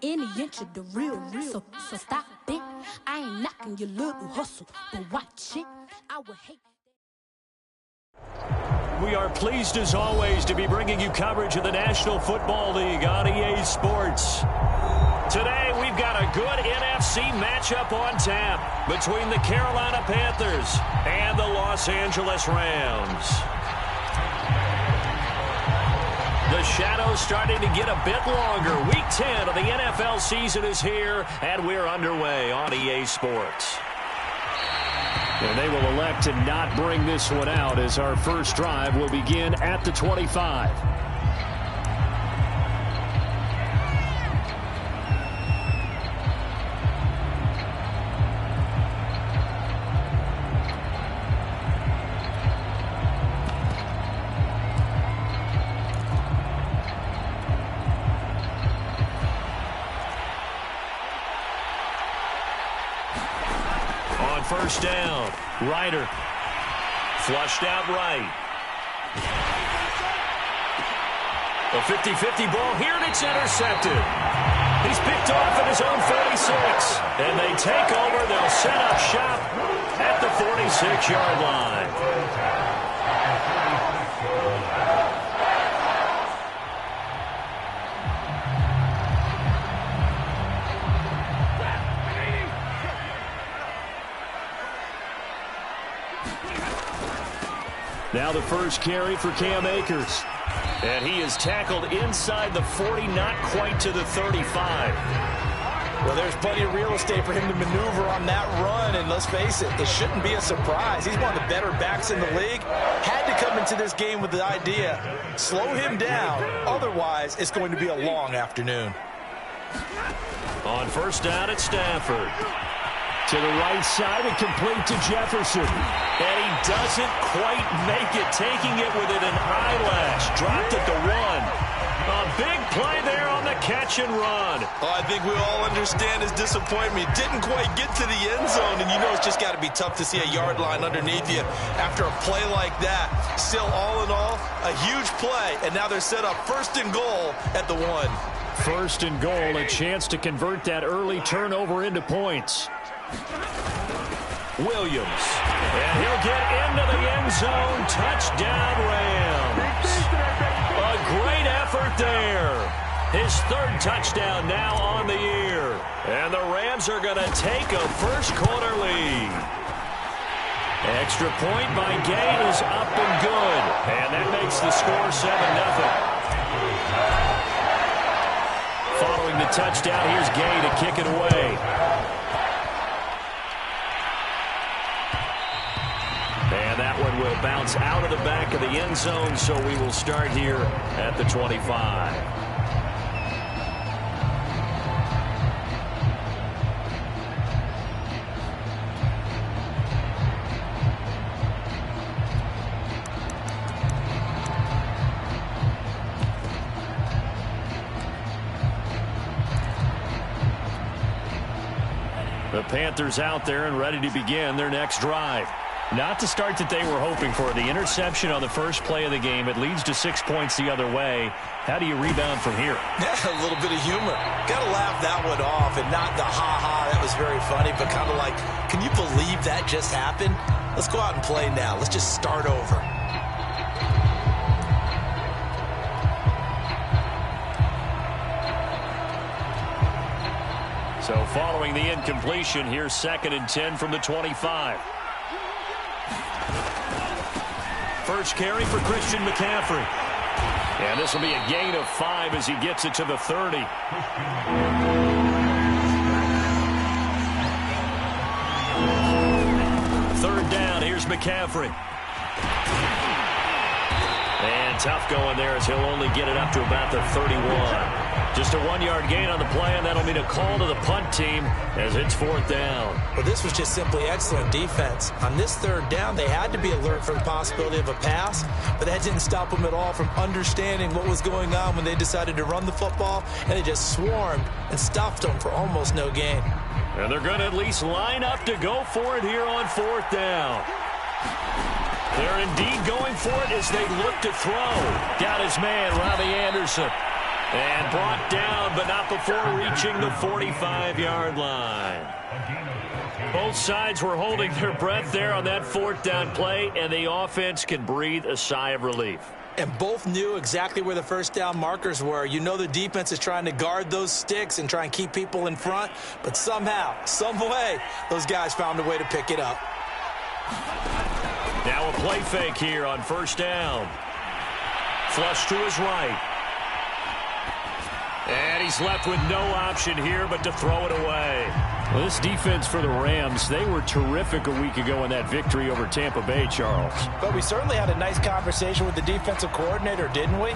any inch of the real. So stop it. I ain't knocking your little hustle, but watch it. I would hate. We are pleased as always to be bringing you coverage of the National Football League on EA Sports. Today we've got a good NFC matchup on tap between the Carolina Panthers and the Los Angeles Rams. The shadow's starting to get a bit longer. Week 10 of the NFL season is here, and we're underway on EA Sports. And they will elect to not bring this one out as our first drive will begin at the 25. First down, Ryder, flushed out right. A 50-50 ball here, and it's intercepted. He's picked off at his own 46, and they take over. They'll set up shop at the 46-yard line. Now the first carry for Cam Akers. And he is tackled inside the 40, not quite to the 35. Well, there's plenty of real estate for him to maneuver on that run, and let's face it, it shouldn't be a surprise. He's one of the better backs in the league. Had to come into this game with the idea, slow him down, otherwise it's going to be a long afternoon. On first down at Stafford. To the right side and complete to Jefferson. And he doesn't quite make it, taking it within an eyelash. Dropped at the 1. A big play there on the catch and run. Oh, I think we all understand his disappointment. Didn't quite get to the end zone, and you know it's just got to be tough to see a yard line underneath you after a play like that. Still, all in all, a huge play, and now they're set up first and goal at the 1. First and goal, a chance to convert that early turnover into points. Williams, and he'll get into the end zone. Touchdown, Rams. A great effort there. His third touchdown now on the year. And the Rams are going to take a first-quarter lead. Extra point by Gay is up and good. And that makes the score 7-0. Following the touchdown, here's Gay to kick it away. And that one will bounce out of the back of the end zone, so we will start here at the 25. The Panthers out there and ready to begin their next drive. Not the start that they were hoping for. The interception on the first play of the game. It leads to 6 points the other way. How do you rebound from here? Yeah, a little bit of humor. Got to laugh that one off, and not the ha-ha, that was very funny, but kind of like, can you believe that just happened? Let's go out and play now. Let's just start over. So following the incompletion, here's 2nd and 10 from the 25. First carry for Christian McCaffrey. And this will be a gain of 5 as he gets it to the 30. Third down, here's McCaffrey. And tough going there as he'll only get it up to about the 31. Just a 1-yard gain on the play, and that'll mean a call to the punt team as it's 4th down. Well, this was just simply excellent defense. On this 3rd down, they had to be alert for the possibility of a pass, but that didn't stop them at all from understanding what was going on when they decided to run the football, and they just swarmed and stuffed them for almost no gain. And they're going to at least line up to go for it here on 4th down. They're indeed going for it as they look to throw. Got his man, Robbie Anderson. And brought down, but not before reaching the 45-yard line. Both sides were holding their breath there on that fourth down play, and the offense can breathe a sigh of relief. And both knew exactly where the first down markers were. You know the defense is trying to guard those sticks and try and keep people in front, but somehow, some way, those guys found a way to pick it up. Now a play fake here on first down. Flush to his right. And he's left with no option here but to throw it away. Well, this defense for the Rams, they were terrific a week ago in that victory over Tampa Bay, Charles. But we certainly had a nice conversation with the defensive coordinator, didn't we?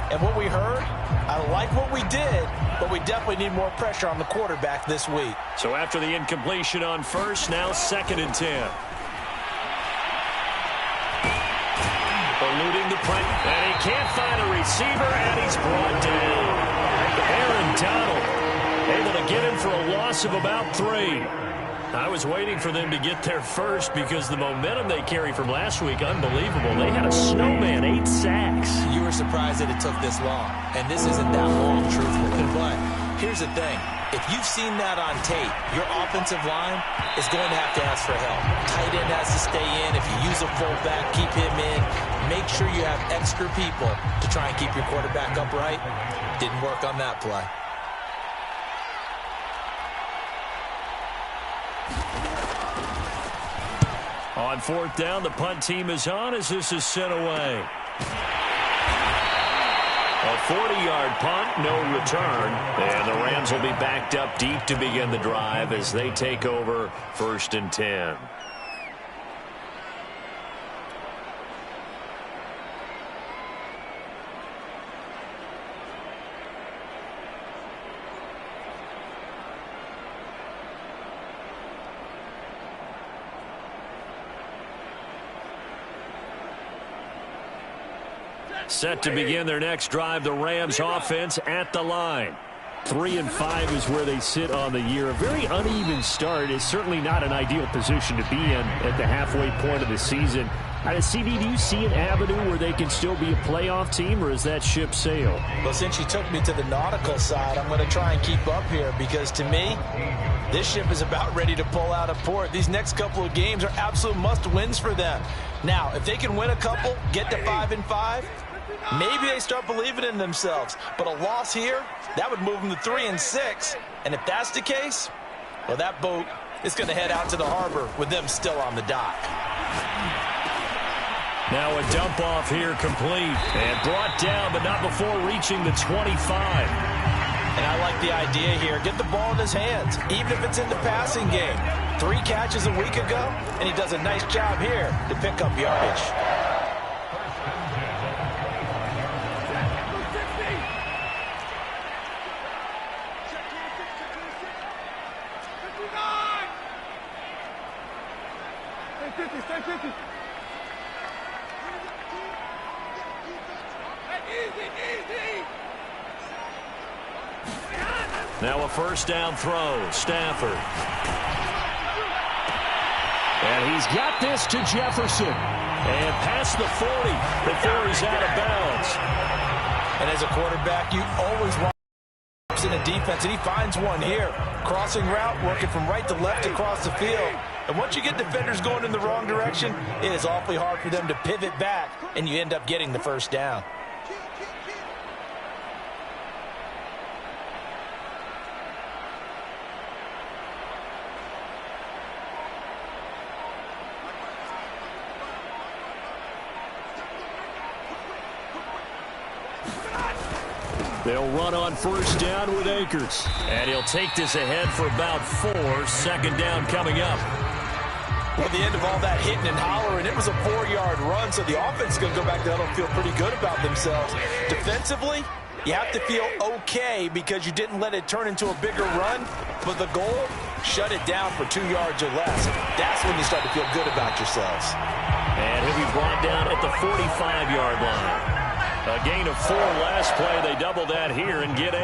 And what we heard, I like what we did, but we definitely need more pressure on the quarterback this week. So after the incompletion on first, now 2nd and 10. Eluding the pressure, and he can't find a receiver, and he's brought down. Aaron Donald able to get him for a loss of about 3. I was waiting for them to get there first because the momentum they carry from last week, unbelievable. They had a snowman, 8 sacks. You were surprised that it took this long, and this isn't that long, truthfully. But here's the thing. If you've seen that on tape, your offensive line is going to have to ask for help. Tight end has to stay in. If you use a fullback, keep him in. Make sure you have extra people to try and keep your quarterback upright. Didn't work on that play. On fourth down, the punt team is on as this is sent away. A 40-yard punt, no return. And the Rams will be backed up deep to begin the drive as they take over 1st and 10. Set to begin their next drive, the Rams offense at the line. 3-5 is where they sit on the year. A very uneven start is certainly not an ideal position to be in at the halfway point of the season. CD, do you see an avenue where they can still be a playoff team, or is that ship sailed? Well, since you took me to the nautical side, I'm going to try and keep up here because, to me, this ship is about ready to pull out of port. These next couple of games are absolute must-wins for them. Now, if they can win a couple, get to 5-5, maybe they start believing in themselves. But a loss here, that would move them to 3-6. And if that's the case, well, that boat is going to head out to the harbor with them still on the dock. Now a dump off here complete and brought down, but not before reaching the 25. And I like the idea here. Get the ball in his hands, even if it's in the passing game. 3 catches a week ago, and he does a nice job here to pick up yardage. Now a first down throw, Stafford. And he's got this to Jefferson. And past the 40 before he's out of bounds. And as a quarterback, you always want in a defense, and he finds one here. Crossing route, working from right to left across the field. And once you get defenders going in the wrong direction, it is awfully hard for them to pivot back, and you end up getting the first down. They'll run on first down with Akers. And he'll take this ahead for about 4. 2nd down coming up. Well, at the end of all that hitting and hollering, it was a 4-yard run, so the offense is going to go back down and feel pretty good about themselves. Defensively, you have to feel okay because you didn't let it turn into a bigger run, but the goal, shut it down for 2 yards or less. That's when you start to feel good about yourselves. And he'll be brought down at the 45-yard line. A gain of 4 last play. They double that here and get 8.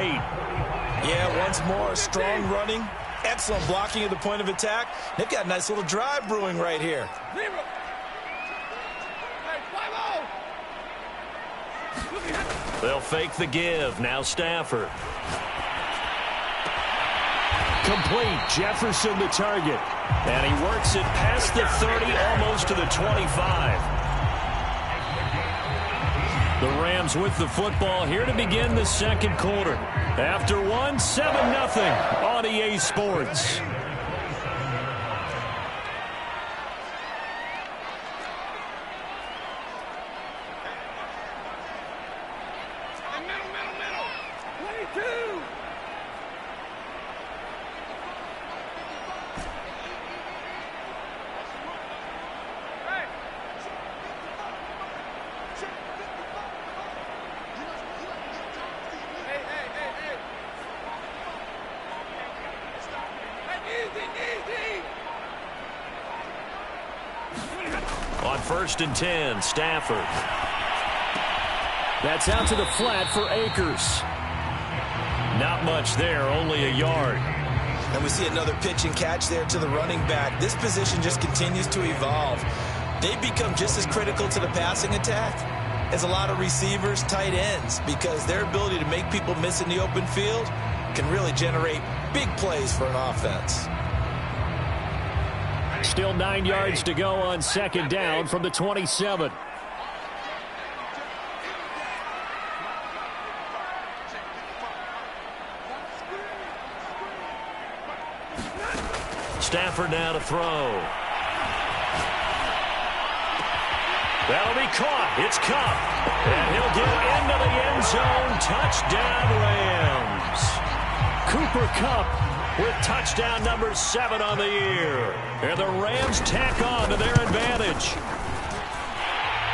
Yeah, once more, strong running, excellent blocking at the point of attack. They've got a nice little drive brewing right here. They'll fake the give. Now Stafford. Complete. Jefferson the target. And he works it past the 30, almost to the 25. The Rams with the football here to begin the second quarter. After one, 7-0 on EA Sports. On 1st and 10, Stafford. That's out to the flat for Akers. Not much there, only a yard. And we see another pitch and catch there to the running back. This position just continues to evolve. They've become just as critical to the passing attack as a lot of receivers, tight ends, because their ability to make people miss in the open field can really generate big plays for an offense. Still 9 yards to go on 2nd down from the 27. Stafford now to throw. That'll be caught. It's Kupp. And he'll get into the end zone. Touchdown, Rams. Cooper Kupp with touchdown number 7 on the year. And the Rams tack on to their advantage.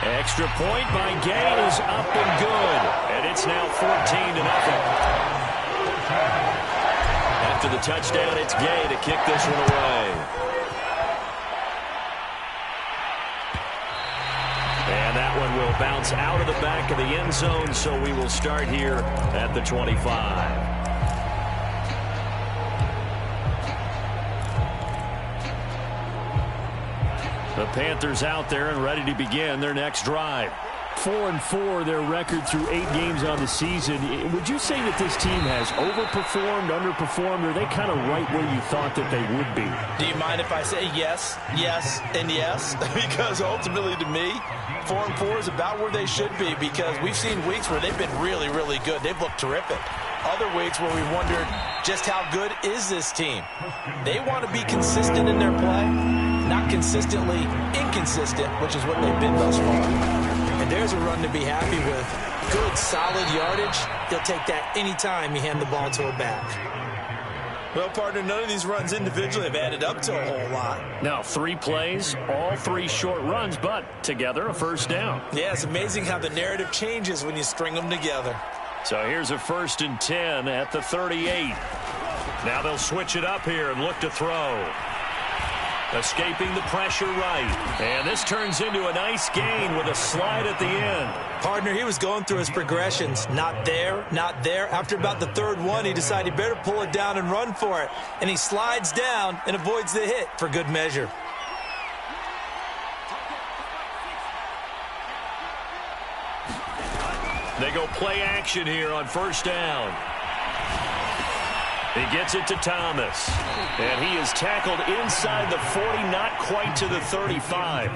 Extra point by Gay is up and good. And it's now 14-0. After the touchdown, it's Gay to kick this one away. And that one will bounce out of the back of the end zone, so we will start here at the 25. The Panthers out there and ready to begin their next drive. 4-4 their record through 8 games on the season. Would you say that this team has overperformed, underperformed, or are they kind of right where you thought that they would be? Do you mind if I say yes, yes, and yes? Because ultimately to me, 4-4 is about where they should be, because we've seen weeks where they've been really, really good. They've looked terrific. Other weeks where we wondered just how good is this team. They want to be consistent in their play, not consistently inconsistent, which is what they've been thus far. And there's a run to be happy with. Good, solid yardage. He'll take that anytime you hand the ball to a back. Well, partner, none of these runs individually have added up to a whole lot. Now, 3 plays, all 3 short runs, but together a first down. Yeah, it's amazing how the narrative changes when you string them together. So here's a 1st and 10 at the 38. Now they'll switch it up here and look to throw. Escaping the pressure right. And this turns into a nice gain with a slide at the end. Partner, he was going through his progressions. Not there, not there. After about the 3rd one, he decided he better pull it down and run for it. And he slides down and avoids the hit for good measure. They go play action here on 1st down. He gets it to Thomas. And he is tackled inside the 40, not quite to the 35.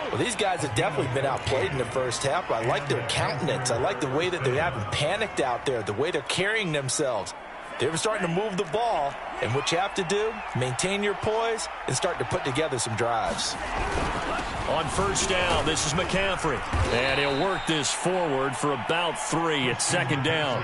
Well, these guys have definitely been outplayed in the first half. I like their countenance. I like the way that they haven't panicked out there, the way they're carrying themselves. They're starting to move the ball. And what you have to do, maintain your poise and start to put together some drives. On 1st down, this is McCaffrey. And he'll work this forward for about 3 at 2nd down.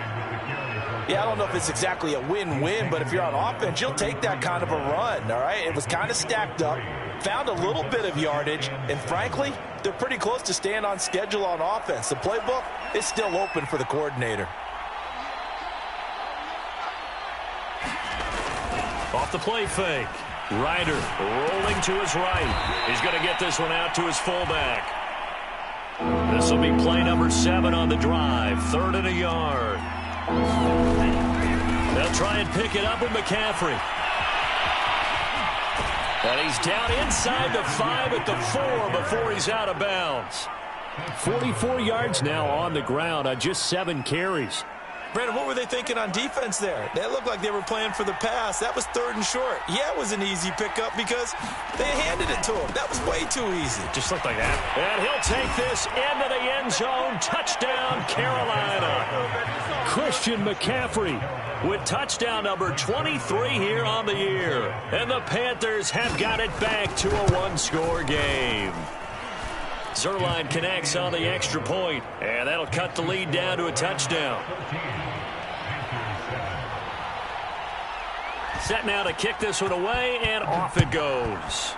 Yeah, I don't know if it's exactly a win-win, but if you're on offense, you'll take that kind of a run, all right? It was kind of stacked up, found a little bit of yardage, and frankly, they're pretty close to staying on schedule on offense. The playbook is still open for the coordinator. Off the play fake. Ryder rolling to his right. He's going to get this one out to his fullback. This will be play number 7 on the drive. 3rd and a yard. They'll try and pick it up with McCaffrey. And he's down inside the 5 at the 4 before he's out of bounds. 44 yards now on the ground on just 7 carries. Brandon, what were they thinking on defense there? They looked like they were playing for the pass. That was 3rd and short. Yeah, it was an easy pickup because they handed it to him. That was way too easy. Just looked like that. And he'll take this into the end zone. Touchdown, Carolina. Christian McCaffrey with touchdown number 23 here on the year. And the Panthers have got it back to a 1-score game. Zerline connects on the extra point, and that'll cut the lead down to a touchdown. Set now to kick this one away, and off it goes.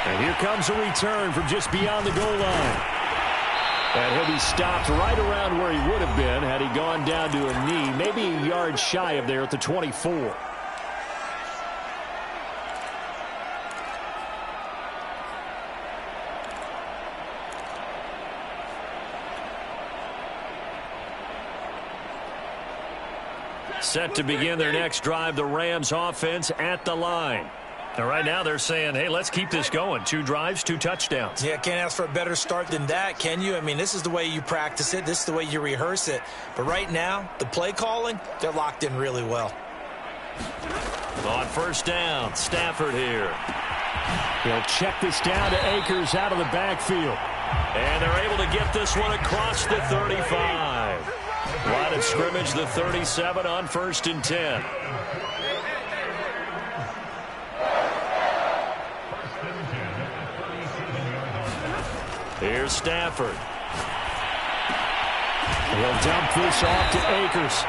And here comes a return from just beyond the goal line. And he'll be stopped right around where he would have been had he gone down to a knee, maybe a yard shy of there at the 24. Set to begin their next drive, the Rams offense at the line. And right now they're saying, hey, let's keep this going. 2 drives, 2 touchdowns. Yeah, can't ask for a better start than that, can you? I mean, this is the way you practice it. This is the way you rehearse it. But right now, the play calling, they're locked in really well. On first down, Stafford here. They'll check this down to Akers out of the backfield. And they're able to get this one across the 35. Line of scrimmage, the 37 on 1st and 10. Here's Stafford. He'll dump this off to Akers.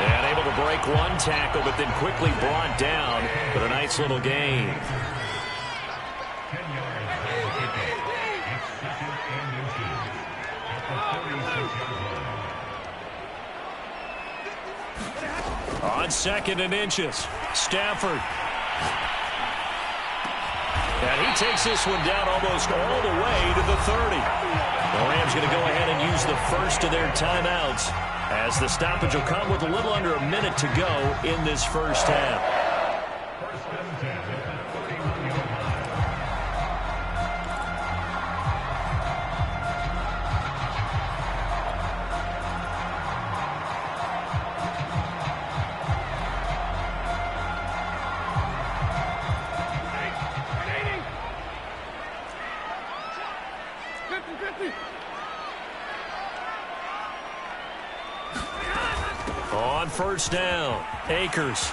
And able to break 1 tackle, but then quickly brought down. But a nice little gain. On 2nd and inches, Stafford. And he takes this one down almost all the way to the 30. The Rams going to go ahead and use the first of their timeouts, as the stoppage will come with a little under a minute to go in this first half. On first down, Akers.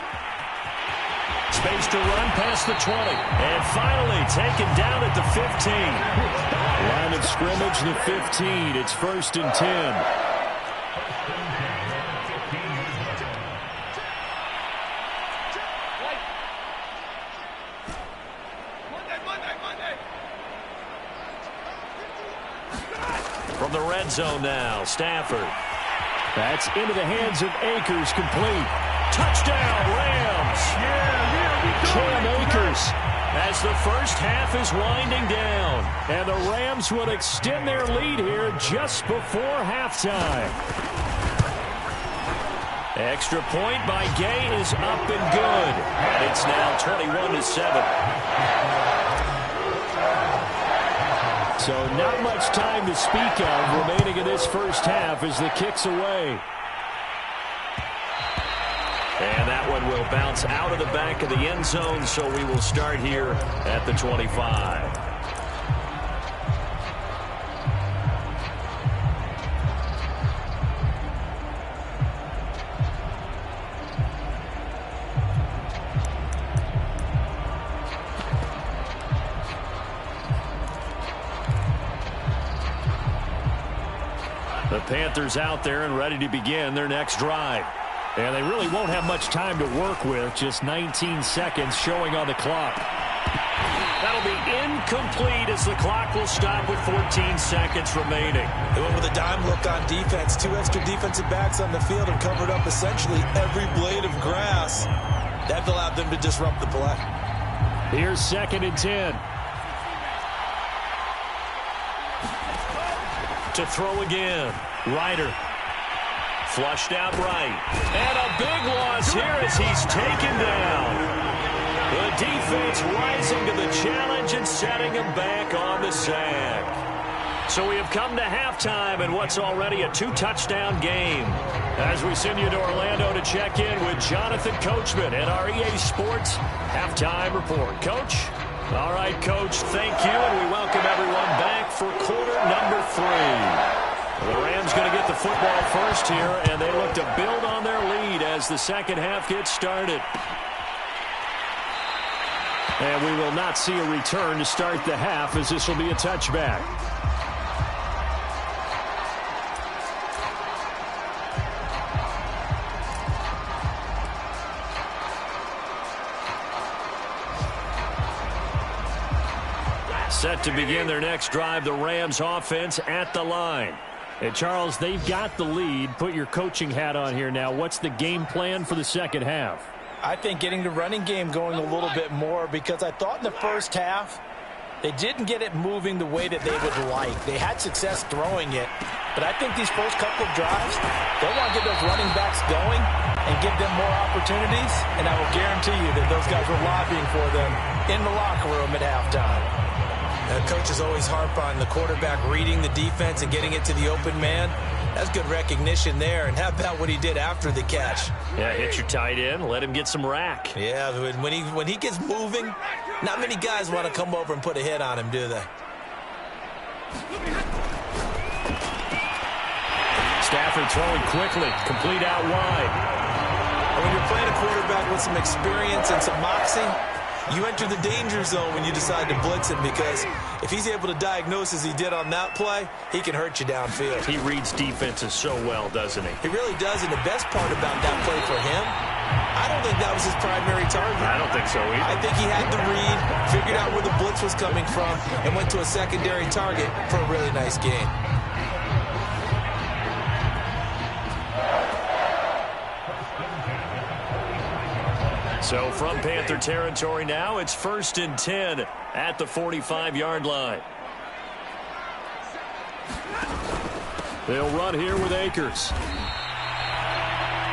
Space to run past the 20. And finally taken down at the 15. Line of scrimmage, the 15. It's 1st and 10. From the red zone now, Stafford. That's into the hands of Akers, complete. Touchdown, Rams! Cam Akers. As the first half is winding down. And the Rams will extend their lead here just before halftime. Extra point by Gay is up and good. And it's now 21-7. So not much time to speak of remaining in this first half as the kick's away. And that one will bounce out of the back of the end zone, so we will start here at the 25. The Panthers out there and ready to begin their next drive. And they really won't have much time to work with. Just 19 seconds showing on the clock. That'll be incomplete as the clock will stop with 14 seconds remaining. They went with a dime look on defense. 2 extra defensive backs on the field and covered up essentially every blade of grass. That allowed them to disrupt the play. Here's 2nd and 10. To throw again. Ryder. Flushed out right. And a big loss here as he's taken down. The defense rising to the challenge and setting them back on the sack. So we have come to halftime in what's already a 2-touchdown game. As we send you to Orlando to check in with Jonathan Coachman at our EA Sports Halftime Report. Coach? All right, Coach, thank you, and we welcome everyone back for quarter number 3. The Rams going to get the football first here, and they look to build on their lead as the second half gets started. And we will not see a return to start the half, as this will be a touchback. Set to begin their next drive, the Rams offense at the line. And Charles, they've got the lead. Put your coaching hat on here now. What's the game plan for the second half? I think getting the running game going a little bit more, because I thought in the first half they didn't get it moving the way that they would like. They had success throwing it, but I think these first couple of drives, they want to get those running backs going and give them more opportunities, and I will guarantee you that those guys were lobbying for them in the locker room at halftime. Coaches always harp on the quarterback reading the defense and getting it to the open man. That's good recognition there. And how about what he did after the catch? Yeah, hit your tight end, let him get some rack. Yeah, when he gets moving, not many guys want to come over and put a hit on him, do they? Stafford throwing quickly, complete out wide. And when you're playing a quarterback with some experience and some moxie, you enter the danger zone when you decide to blitz him, because if he's able to diagnose as he did on that play, he can hurt you downfield. He reads defenses so well, doesn't he? He really does, and the best part about that play for him, I don't think that was his primary target. I don't think so either. I think he had the read, figured out where the blitz was coming from, and went to a secondary target for a really nice gain. So from Panther territory now, it's 1st and 10 at the 45-yard line. They'll run here with Akers.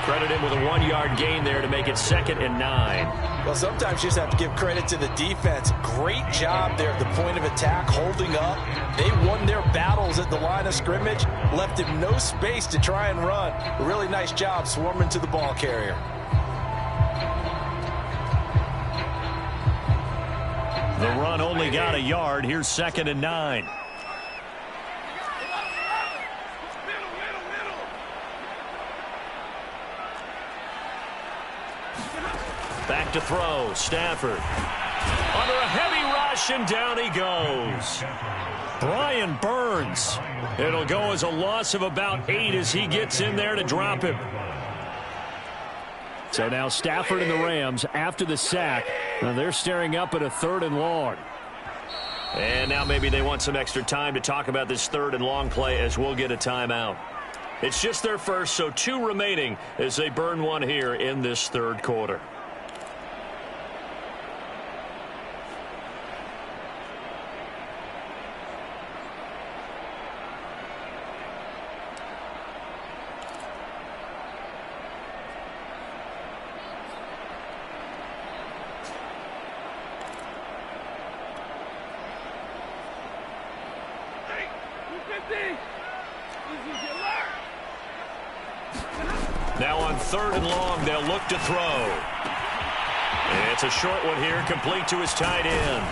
Credit him with a 1-yard gain there to make it 2nd and 9. Well, sometimes you just have to give credit to the defense. Great job there at the point of attack, holding up. They won their battles at the line of scrimmage, left him no space to try and run. A really nice job swarming to the ball carrier. The run only got a yard. Here's 2nd and 9. Back to throw. Stafford. Under a heavy rush, and down he goes. Brian Burns. It'll go as a loss of about 8 as he gets in there to drop him. So now Stafford and the Rams, after the sack, they're staring up at a 3rd and long. And now maybe they want some extra time to talk about this 3rd and long play, as we'll get a timeout. It's just their first, so 2 remaining as they burn one here in this 3rd quarter. Now on 3rd and long, they'll look to throw. It's a short one here, complete to his tight end.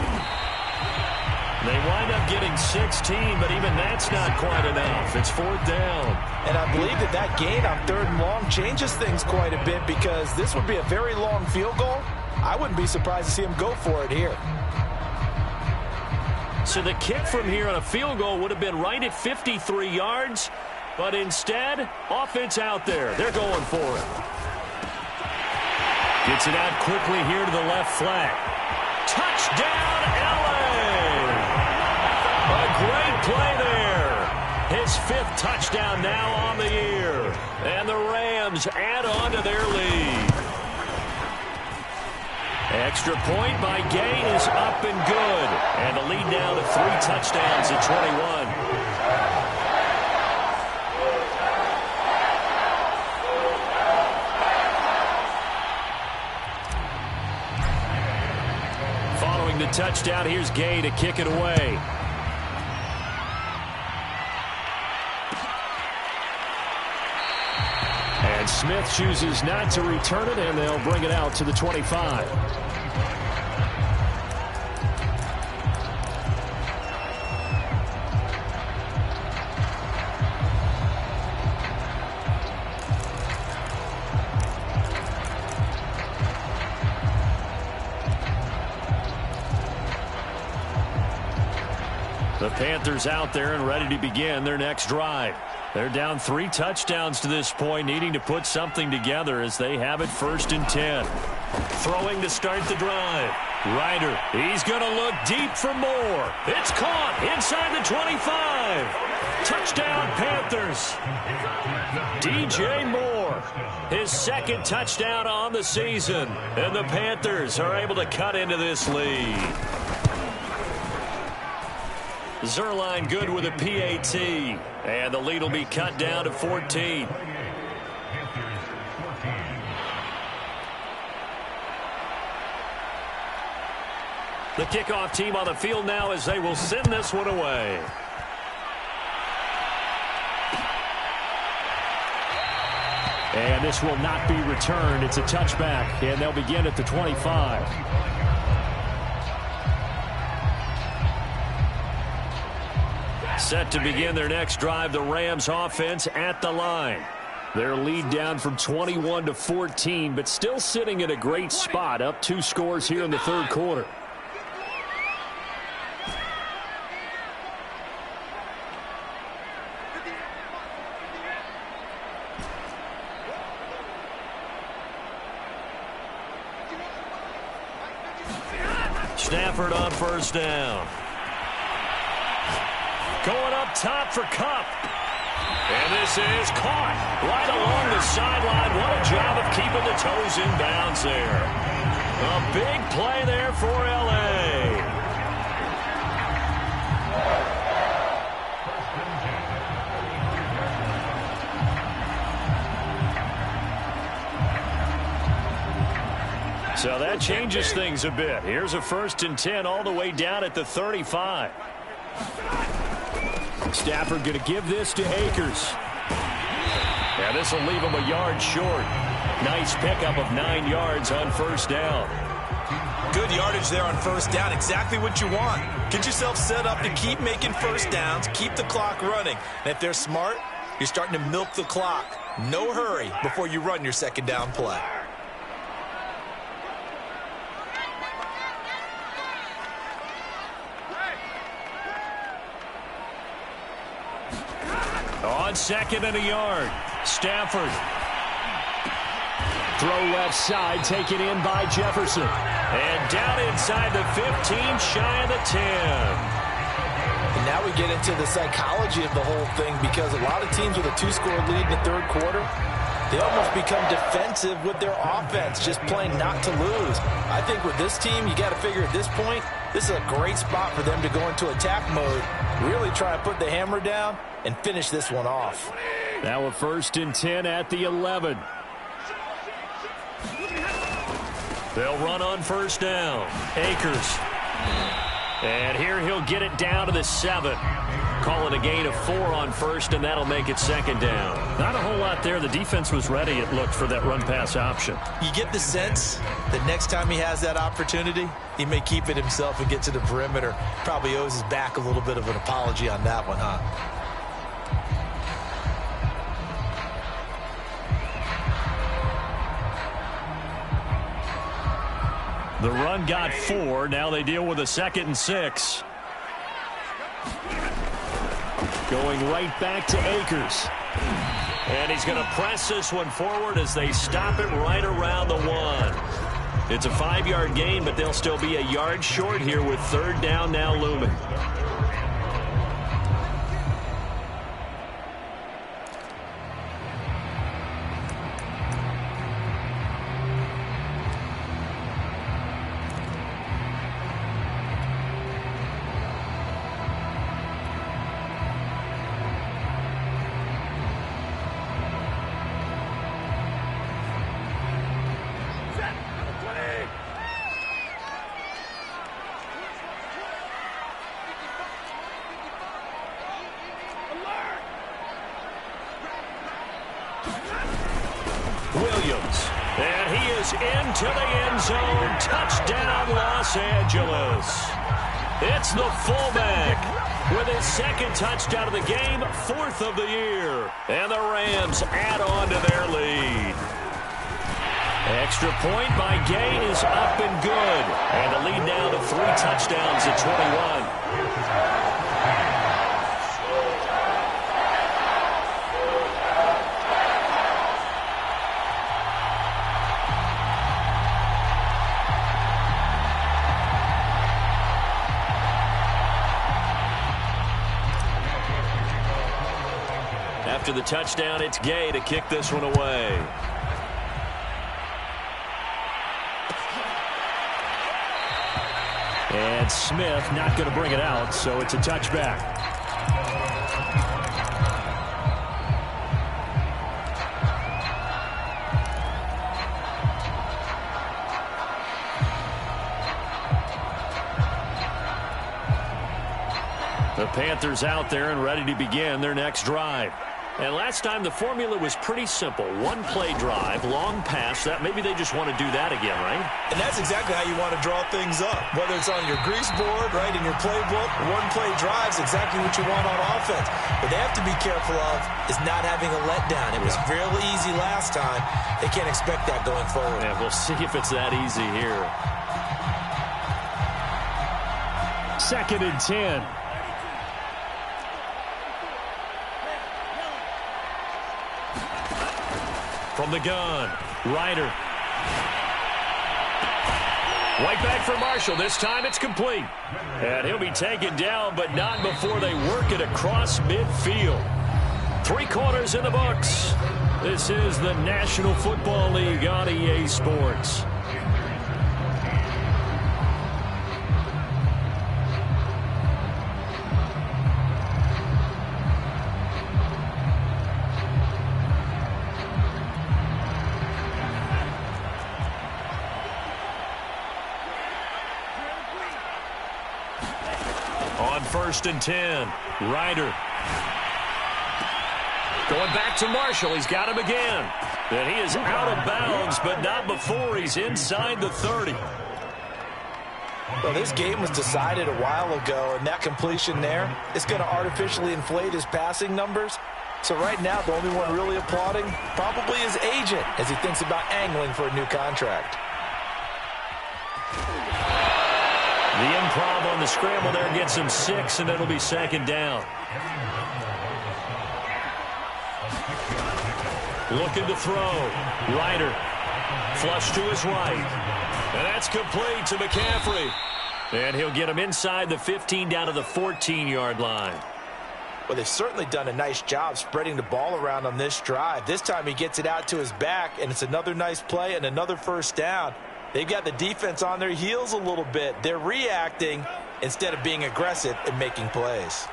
They wind up getting 16, but even that's not quite enough. It's 4th down. And I believe that gain on 3rd and long changes things quite a bit, because this would be a very long field goal. I wouldn't be surprised to see him go for it here. So the kick from here on a field goal would have been right at 53 yards. But instead, offense out there. They're going for it. Gets it out quickly here to the left flat. Touchdown, L.A. A great play there. His 5th touchdown now on the year. And the Rams add on to their lead. Extra point by Gain is up and good. And the lead now to 3 touchdowns at 21. second touchdown. Here's Gay to kick it away. And Smith chooses not to return it, and they'll bring it out to the 25. The Panthers out there and ready to begin their next drive. They're down 3 touchdowns to this point, needing to put something together as they have it 1st and 10. Throwing to start the drive. Ryder, he's going to look deep for more. It's caught inside the 25. Touchdown, Panthers. DJ Moore, his 2nd touchdown on the season. And the Panthers are able to cut into this lead. Zerline good with a PAT. And the lead will be cut down to 14. The kickoff team on the field now as they will send this one away. And this will not be returned. It's a touchback, and they'll begin at the 25. Set to begin their next drive, the Rams offense at the line. Their lead down from 21 to 14, but still sitting in a great spot, up 2 scores here in the 3rd quarter. Stafford on 1st down. Going up top for Kupp. And this is caught right along the sideline. What a job of keeping the toes in bounds there. A big play there for L.A. So that changes things a bit. Here's a 1st and 10 all the way down at the 35. Stafford going to give this to Akers. Yeah, this will leave him a yard short. Nice pickup of 9 yards on 1st down. Good yardage there on 1st down. Exactly what you want. Get yourself set up to keep making 1st downs, keep the clock running. And if they're smart, you're starting to milk the clock. No hurry before you run your 2nd down play. On 2nd and a yard, Stafford. Throw left side, taken in by Jefferson. And down inside the 15, shy of the 10. And now we get into the psychology of the whole thing, because a lot of teams with a 2-score lead in the 3rd quarter, they almost become defensive with their offense, just playing not to lose. I think with this team, you got to figure at this point, this is a great spot for them to go into attack mode, really try to put the hammer down and finish this one off. Now a 1st and 10 at the 11. They'll run on 1st down. Akers. And here he'll get it down to the 7. Call it a gain of 4 on 1st, and that'll make it 2nd down. Not a whole lot there. The defense was ready, it looked, for that run-pass option. You get the sense that next time he has that opportunity, he may keep it himself and get to the perimeter. Probably owes his back a little bit of an apology on that one, huh? The run got 4. Now they deal with a 2nd and 6. Going right back to Akers. And he's going to press this one forward as they stop it right around the 1. It's a 5-yard gain, but they'll still be a yard short here with 3rd down now looming. Williams. And he is into the end zone. Touchdown, Los Angeles. It's the fullback with his second touchdown of the game, fourth of the year. And the Rams add on to their lead. Extra point by Gay is up and good. And the lead now to 3 touchdowns at 21. After the touchdown, it's Gay to kick this one away. And Smith not going to bring it out, so it's a touchback. The Panthers out there and ready to begin their next drive. And last time the formula was pretty simple. One play drive, long pass. That maybe they just want to do that again, right? And that's exactly how you want to draw things up. Whether it's on your grease board, right, in your playbook, one play drive is exactly what you want on offense. What they have to be careful of is not having a letdown. It was fairly easy last time. They can't expect that going forward. Yeah, we'll see if it's that easy here. 2nd and 10. From the gun, Ryder. Right back for Marshall. This time it's complete. And he'll be taken down, but not before they work it across midfield. 3 quarters in the books. This is the National Football League on EA Sports. On 1st and 10, Ryder. Going back to Marshall. He's got him again. And he is out of bounds, but not before he's inside the 30. Well, this game was decided a while ago, and that completion there is going to artificially inflate his passing numbers. So right now, the only one really applauding probably his agent as he thinks about angling for a new contract. The improv on the scramble there gets him 6, and it'll be 2nd down. Looking to throw. Ryder. Flush to his right. And that's complete to McCaffrey. And he'll get him inside the 15 down to the 14-yard line. Well, they've certainly done a nice job spreading the ball around on this drive. This time he gets it out to his back, and it's another nice play and another 1st down. They've got the defense on their heels a little bit. They're reacting instead of being aggressive and making plays.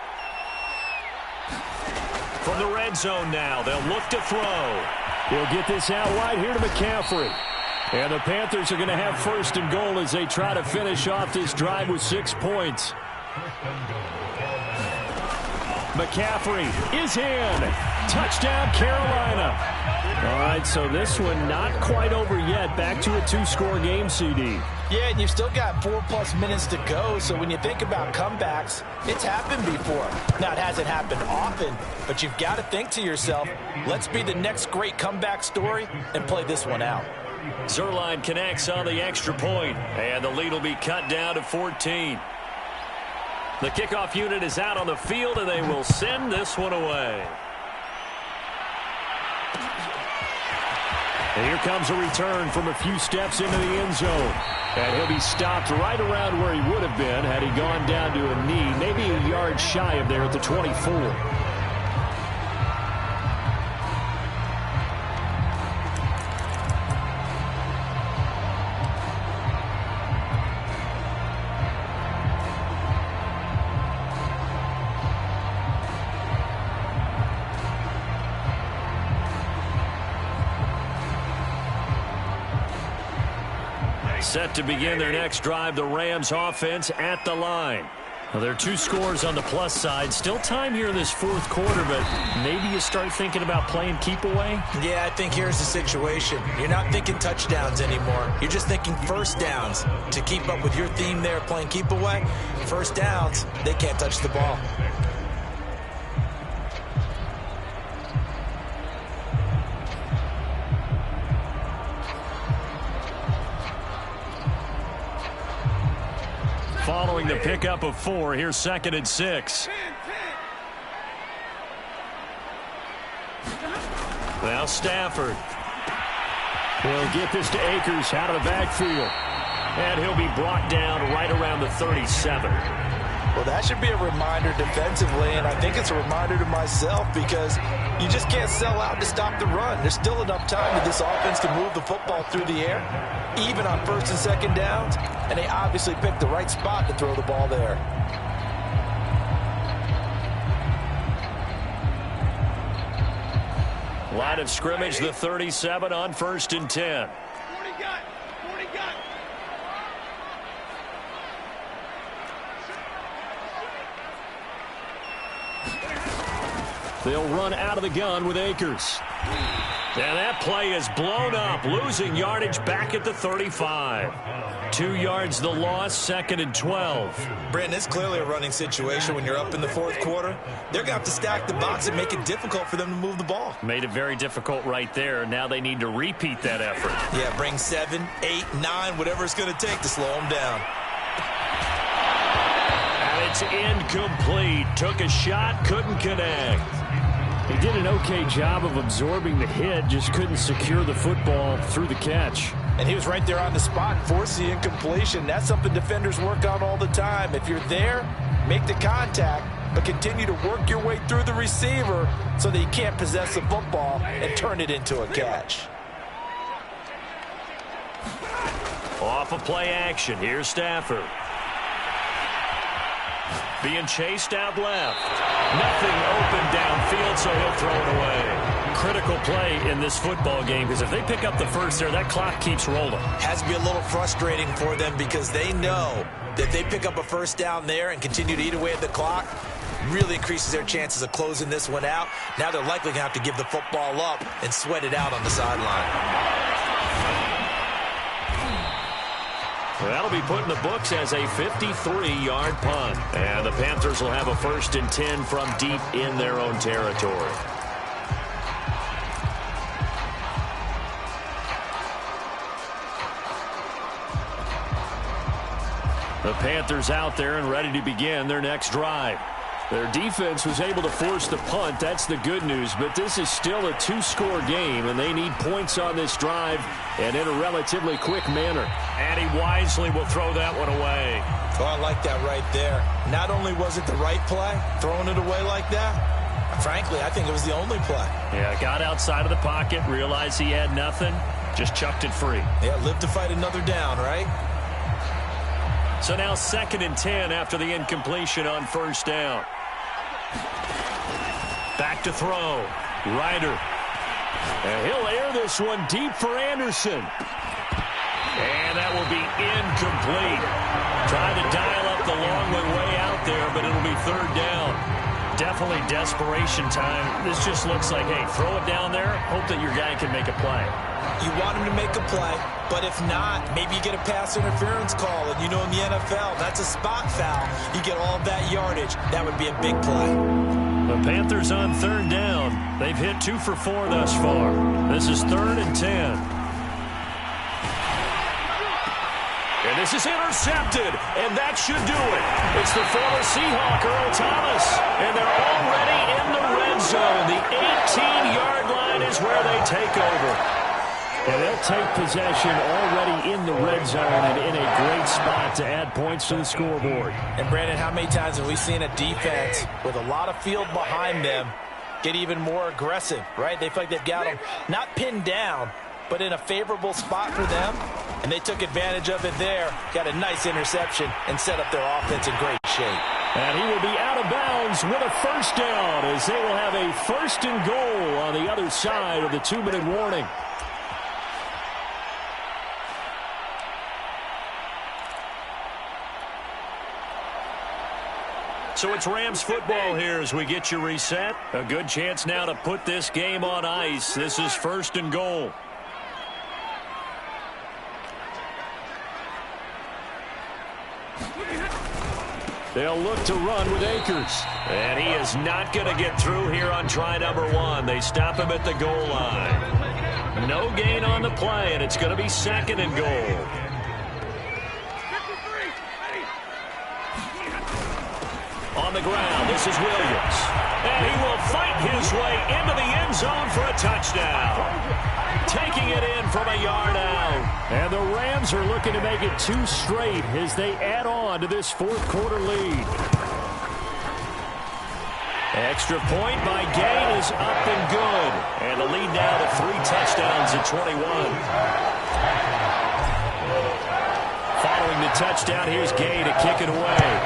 From the red zone now, they'll look to throw. He'll get this out wide here to McCaffrey. And the Panthers are going to have 1st and goal as they try to finish off this drive with 6 points. McCaffrey is in. Touchdown, Carolina. All right, so this one not quite over yet. Back to a 2-score game, CD. Yeah, and you've still got 4+ minutes to go, so when you think about comebacks, it's happened before. Now, it hasn't happened often, but you've got to think to yourself, let's be the next great comeback story and play this one out. Zerline connects on the extra point, and the lead will be cut down to 14. The kickoff unit is out on the field, and they will send this one away. And here comes a return from a few steps into the end zone. And he'll be stopped right around where he would have been had he gone down to a knee, maybe a yard shy of there at the 24. Set to begin their next drive, the Rams offense at the line. Well, there are 2 scores on the plus side. Still time here in this fourth quarter, but maybe you start thinking about playing keep away? Yeah, I think here's the situation. You're not thinking touchdowns anymore. You're just thinking first downs. To keep up with your theme there, playing keep away, first downs, they can't touch the ball. Following the pickup of 4, here's 2nd and 6. Now Stafford will get this to Akers out of the backfield. And he'll be brought down right around the 37. Well, that should be a reminder defensively, and I think it's a reminder to myself because you just can't sell out to stop the run. There's still enough time for this offense to move the football through the air, even on 1st and 2nd downs, and they obviously picked the right spot to throw the ball there. Line of scrimmage, the 37 on 1st and 10. They'll run out of the gun with Akers. And that play is blown up, losing yardage back at the 35. 2 yards the loss, 2nd and 12. Brandon, it's clearly a running situation when you're up in the fourth quarter. They're going to have to stack the box and make it difficult for them to move the ball. Made it very difficult right there. Now they need to repeat that effort. Yeah, bring 7, 8, 9, whatever it's going to take to slow them down. And it's incomplete. Took a shot, couldn't connect. He did an okay job of absorbing the hit, just couldn't secure the football through the catch. And he was right there on the spot and forced the incompletion. That's something defenders work on all the time. If you're there, make the contact, but continue to work your way through the receiver so that you can't possess the football and turn it into a catch. Off of play action, here's Stafford. Being chased out left. Nothing open downfield, so he'll throw it away. Critical play in this football game, because if they pick up the first there, that clock keeps rolling. Has to be a little frustrating for them because they know that if they pick up a first down there and continue to eat away at the clock, really increases their chances of closing this one out. Now they're likely going to have to give the football up and sweat it out on the sideline. Well, that'll be put in the books as a 53-yard punt. And the Panthers will have a 1st and 10 from deep in their own territory. The Panthers out there and ready to begin their next drive. Their defense was able to force the punt. That's the good news. But this is still a 2-score game, and they need points on this drive and in a relatively quick manner. And he wisely will throw that one away. Oh, I like that right there. Not only was it the right play, throwing it away like that, frankly, I think it was the only play. Yeah, got outside of the pocket, realized he had nothing, just chucked it free. Yeah, live to fight another down, right? So now 2nd and 10 after the incompletion on 1st down. Back to throw. Ryder. And he'll air this one deep for Anderson. And that will be incomplete. Trying to dial up the long one way out there, but it'll be 3rd down. Definitely desperation time. This just looks like, hey, throw it down there, hope that your guy can make a play. You want him to make a play, but if not, maybe you get a pass interference call. And you know in the NFL, that's a spot foul. You get all that yardage. That would be a big play. The Panthers on 3rd down. They've hit 2 for 4 thus far. This is 3rd and 10. And this is intercepted, and that should do it. It's the former Seahawk, Earl Thomas, and they're already in the red zone. The 18-yard line is where they take over. And they'll take possession already in the red zone and in a great spot to add points to the scoreboard. And, Brandon, how many times have we seen a defense with a lot of field behind them get even more aggressive, right? They feel like they've got them not pinned down, but in a favorable spot for them, and they took advantage of it there, got a nice interception, and set up their offense in great shape. And he will be out of bounds with a 1st down as they will have a 1st and goal on the other side of the 2-minute warning. So it's Rams football here as we get you reset. A good chance now to put this game on ice. This is 1st and goal. They'll look to run with Akers. And he is not going to get through here on try number 1. They stop him at the goal line. No gain on the play, and it's going to be 2nd and goal. On the ground, this is Williams. And he will fight his way into the end zone for a touchdown. Taking it in from a yard out. And the Rams are looking to make it 2 straight as they add on to this 4th quarter lead. Extra point by Gay is up and good. And the lead now to 3 touchdowns at 21. Following the touchdown, here's Gay to kick it away.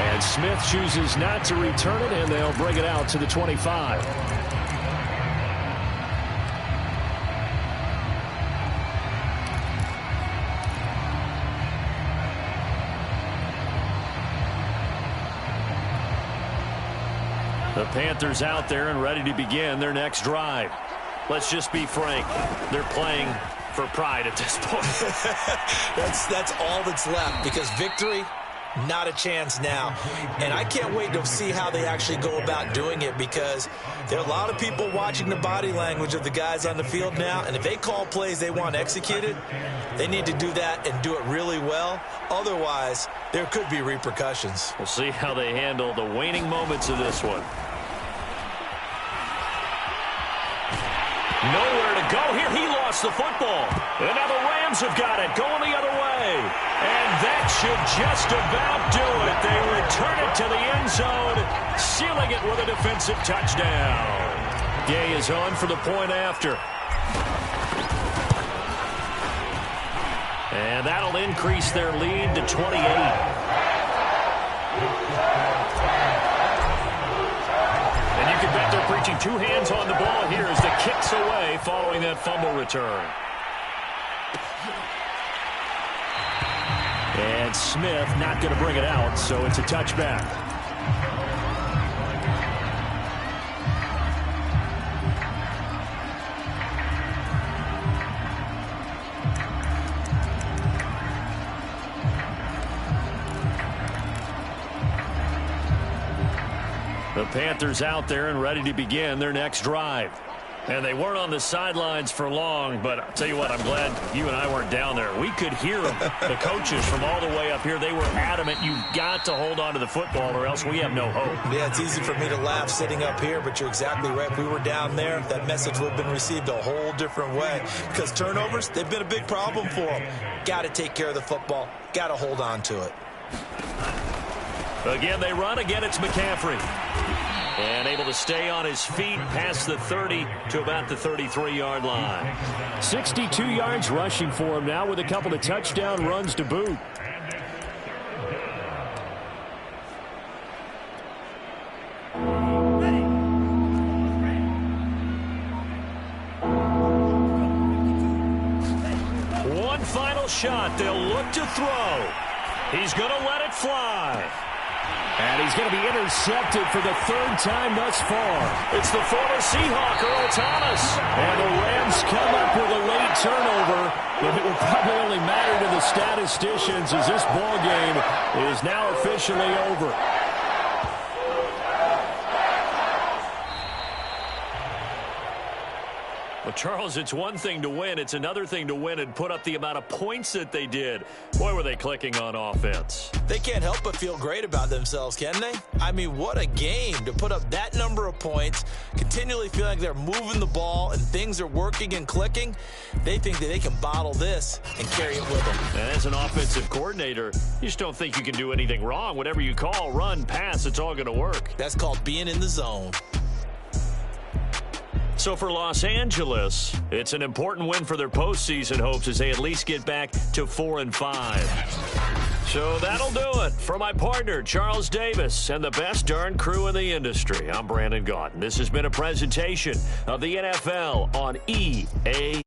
And Smith chooses not to return it, and they'll bring it out to the 25. The Panthers out there and ready to begin their next drive. Let's just be frank. They're playing for pride at this point. That's all that's left, because victory, not a chance now. And I can't wait to see how they actually go about doing it, because there are a lot of people watching the body language of the guys on the field now, and if they call plays they want executed, they need to do that and do it really well. Otherwise, there could be repercussions. We'll see how they handle the waning moments of this one. Nowhere to go here. He lost the football. And now the Rams have got it, going the other way. And that should just about do it. They return it to the end zone, sealing it with a defensive touchdown. Gay is on for the point after. And that'll increase their lead to 28. And you can bet they're preaching 2 hands on the ball here as the kick's away following that fumble return. And Smith not going to bring it out, so it's a touchback. The Panthers out there and ready to begin their next drive. And they weren't on the sidelines for long, but I'll tell you what, I'm glad you and I weren't down there. We could hear them, the coaches from all the way up here. They were adamant, you've got to hold on to the football or else we have no hope. Yeah, it's easy for me to laugh sitting up here, but you're exactly right. If we were down there, that message would have been received a whole different way. Because turnovers, they've been a big problem for them. Got to take care of the football. Got to hold on to it. Again, they run. Again, it's McCaffrey. And able to stay on his feet past the 30 to about the 33-yard line. 62 yards rushing for him now with a couple of touchdown runs to boot. One final shot. They'll look to throw. He's going to let it fly. And he's going to be intercepted for the 3rd time thus far. It's the former Seahawk, Earl Thomas. And the Rams come up with a late turnover, but it will probably only matter to the statisticians as this ball game is now officially over. Well, Charles, it's one thing to win. It's another thing to win and put up the amount of points that they did. Boy, were they clicking on offense. They can't help but feel great about themselves, can they? I mean, what a game to put up that number of points, continually feeling like they're moving the ball and things are working and clicking. They think that they can bottle this and carry it with them. And as an offensive coordinator, you just don't think you can do anything wrong. Whatever you call, run, pass, it's all going to work. That's called being in the zone. So for Los Angeles, it's an important win for their postseason hopes as they at least get back to 4-5. So that'll do it. For my partner, Charles Davis, and the best darn crew in the industry, I'm Brandon Gaudin. This has been a presentation of the NFL on EA.